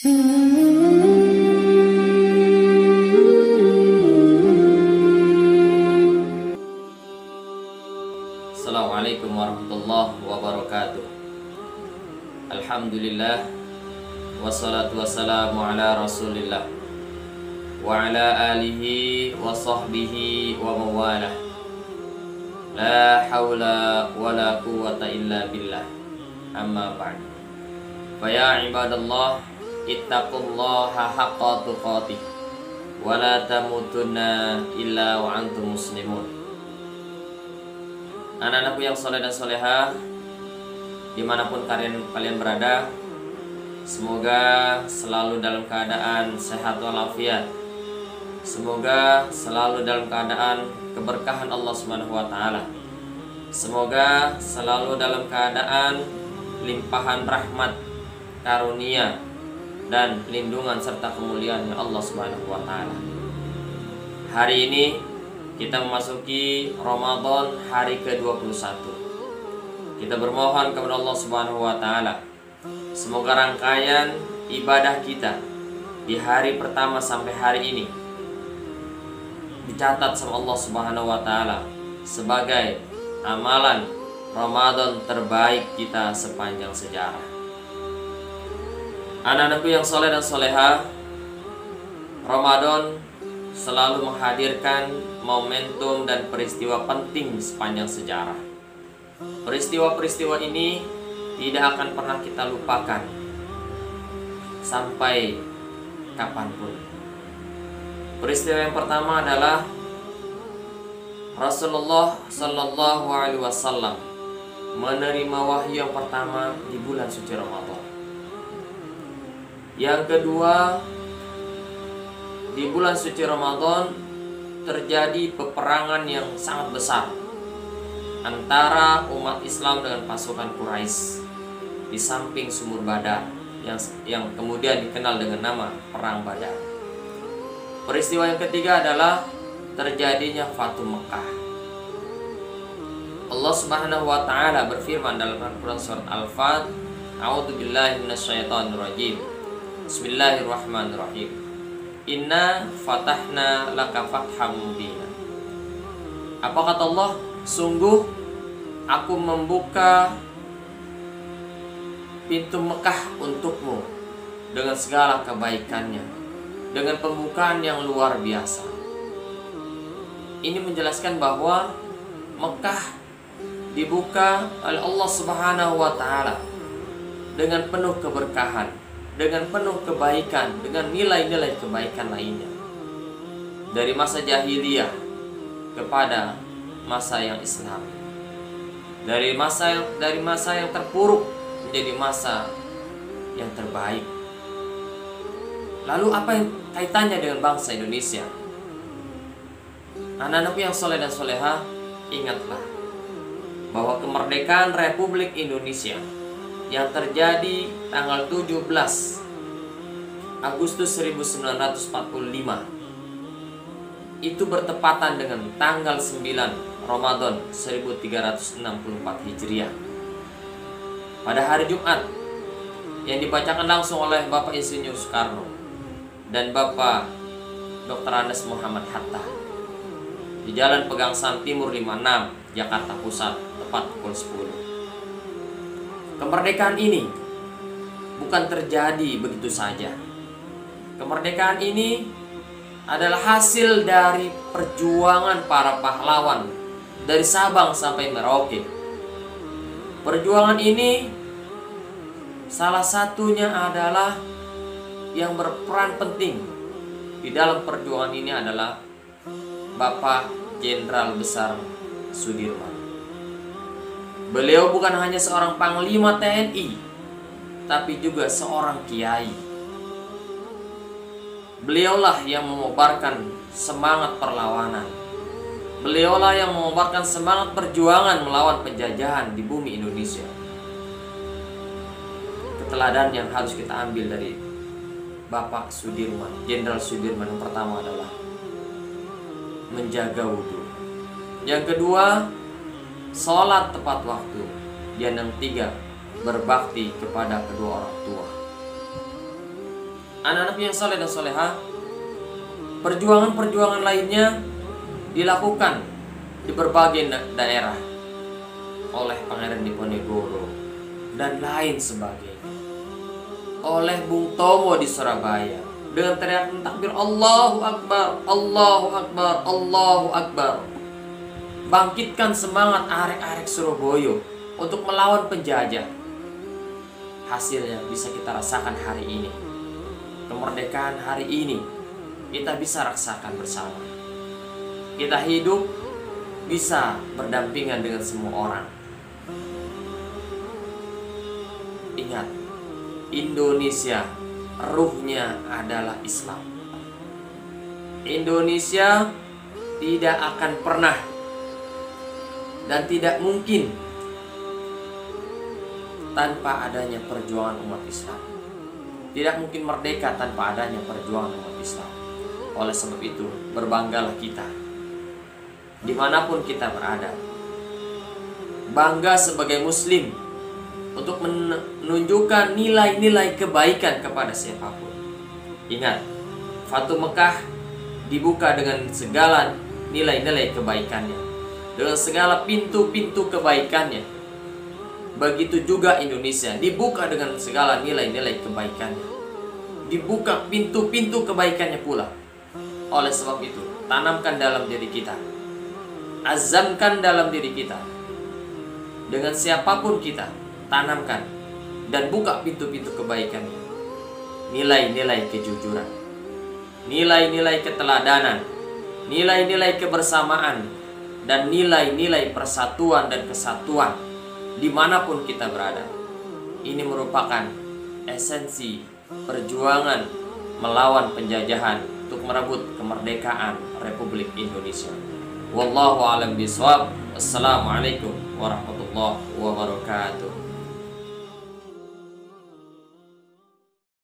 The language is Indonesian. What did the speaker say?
Assalamualaikum warahmatullahi wabarakatuh. Alhamdulillah, wassalatu wassalamu ala rasulillah wa ala alihi wa sahbihi wa mawalah. La hawla wa la quwwata illa billah. Amma ba'd. Faya ibadallah, ittaqullaha haqqa tuqatih wa la tamutunna illa wa antum muslimun. Anak-anakku yang soleh dan soleha, dimanapun kalian berada, semoga selalu dalam keadaan sehat walafiat. Semoga selalu dalam keadaan keberkahan Allah Subhanahu wa taala. Semoga selalu dalam keadaan limpahan rahmat, karunia, dan lindungan serta kemuliaan Allah Subhanahu wa taala. Hari ini kita memasuki Ramadan hari ke-21. Kita bermohon kepada Allah Subhanahu wa taala, semoga rangkaian ibadah kita di hari pertama sampai hari ini dicatat sama Allah Subhanahu wa taala sebagai amalan Ramadan terbaik kita sepanjang sejarah. Anak-anakku yang soleh dan soleha, Ramadan selalu menghadirkan momentum dan peristiwa penting sepanjang sejarah. Peristiwa-peristiwa ini tidak akan pernah kita lupakan sampai kapanpun. Peristiwa yang pertama adalah Rasulullah Sallallahu Alaihi Wasallam menerima wahyu yang pertama di bulan suci Ramadan. Yang kedua, di bulan suci Ramadan terjadi peperangan yang sangat besar antara umat Islam dengan pasukan Quraisy di samping sumur Badar yang kemudian dikenal dengan nama Perang Badar. Peristiwa yang ketiga adalah terjadinya Fatu Mekah. Allah Subhanahu wa taala berfirman dalam Al-Qur'an surat Al-Fat, A'udzubillahi minasyaitonirrajim. Bismillahirrahmanirrahim. Inna fatahna laka fatham mubina. Apa kata Allah? Sungguh aku membuka pintu Mekah untukmu dengan segala kebaikannya, dengan pembukaan yang luar biasa. Ini menjelaskan bahwa Mekah dibuka oleh Allah Subhanahu wa taala dengan penuh keberkahan, dengan penuh kebaikan, dengan nilai-nilai kebaikan lainnya. Dari masa jahiliyah kepada masa yang Islam. Dari masa yang terpuruk menjadi masa yang terbaik. Lalu apa yang kaitannya dengan bangsa Indonesia? Anak-anakku yang soleh dan soleha, ingatlah bahwa kemerdekaan Republik Indonesia yang terjadi tanggal 17 Agustus 1945 itu bertepatan dengan tanggal 9 Ramadan 1364 Hijriah. Pada hari Jumat yang dibacakan langsung oleh Bapak Insinyur Soekarno dan Bapak Dr. Andes Muhammad Hatta di Jalan Pegangsaan Timur 56, Jakarta Pusat, tepat pukul 10. Kemerdekaan ini bukan terjadi begitu saja. Kemerdekaan ini adalah hasil dari perjuangan para pahlawan dari Sabang sampai Merauke. Perjuangan ini salah satunya adalah yang berperan penting di dalam perjuangan ini adalah Bapak Jenderal Besar Sudirman. Beliau bukan hanya seorang panglima TNI, tapi juga seorang kiai. Beliaulah yang mengobarkan semangat perlawanan. Beliaulah yang mengobarkan semangat perjuangan melawan penjajahan di bumi Indonesia. Keteladan yang harus kita ambil dari Bapak Sudirman, Jenderal Sudirman, yang pertama adalah menjaga wudhu. Yang kedua, sholat tepat waktu. Dan yang ketiga, berbakti kepada kedua orang tua. anak-anak yang soleh dan soleha, perjuangan-perjuangan lainnya dilakukan di berbagai daerah oleh Pangeran Diponegoro dan lain sebagainya, oleh Bung Tomo di Surabaya dengan teriakan takbir Allahu Akbar, Allahu Akbar, Allahu Akbar. Bangkitkan semangat arek-arek Surabaya untuk melawan penjajah. Hasilnya bisa kita rasakan hari ini. Kemerdekaan hari ini kita bisa rasakan bersama. Kita hidup bisa berdampingan dengan semua orang. Ingat, Indonesia ruhnya adalah Islam. Indonesia tidak akan pernah dan tidak mungkin tanpa adanya perjuangan umat Islam. Tidak mungkin merdeka tanpa adanya perjuangan umat Islam. Oleh sebab itu, berbanggalah kita dimanapun kita berada. Bangga sebagai Muslim untuk menunjukkan nilai-nilai kebaikan kepada siapapun. Ingat, Fatu Mekah dibuka dengan segala nilai-nilai kebaikannya, dengan segala pintu-pintu kebaikannya. Begitu juga Indonesia dibuka dengan segala nilai-nilai kebaikannya, dibuka pintu-pintu kebaikannya pula. Oleh sebab itu, tanamkan dalam diri kita, azamkan dalam diri kita, dengan siapapun kita, tanamkan dan buka pintu-pintu kebaikannya. Nilai-nilai kejujuran, nilai-nilai keteladanan, nilai-nilai kebersamaan, dan nilai-nilai persatuan dan kesatuan dimanapun kita berada. Ini merupakan esensi perjuangan melawan penjajahan untuk merebut kemerdekaan Republik Indonesia. Wallahu a'lam bishawab. Assalamualaikum warahmatullahi wabarakatuh.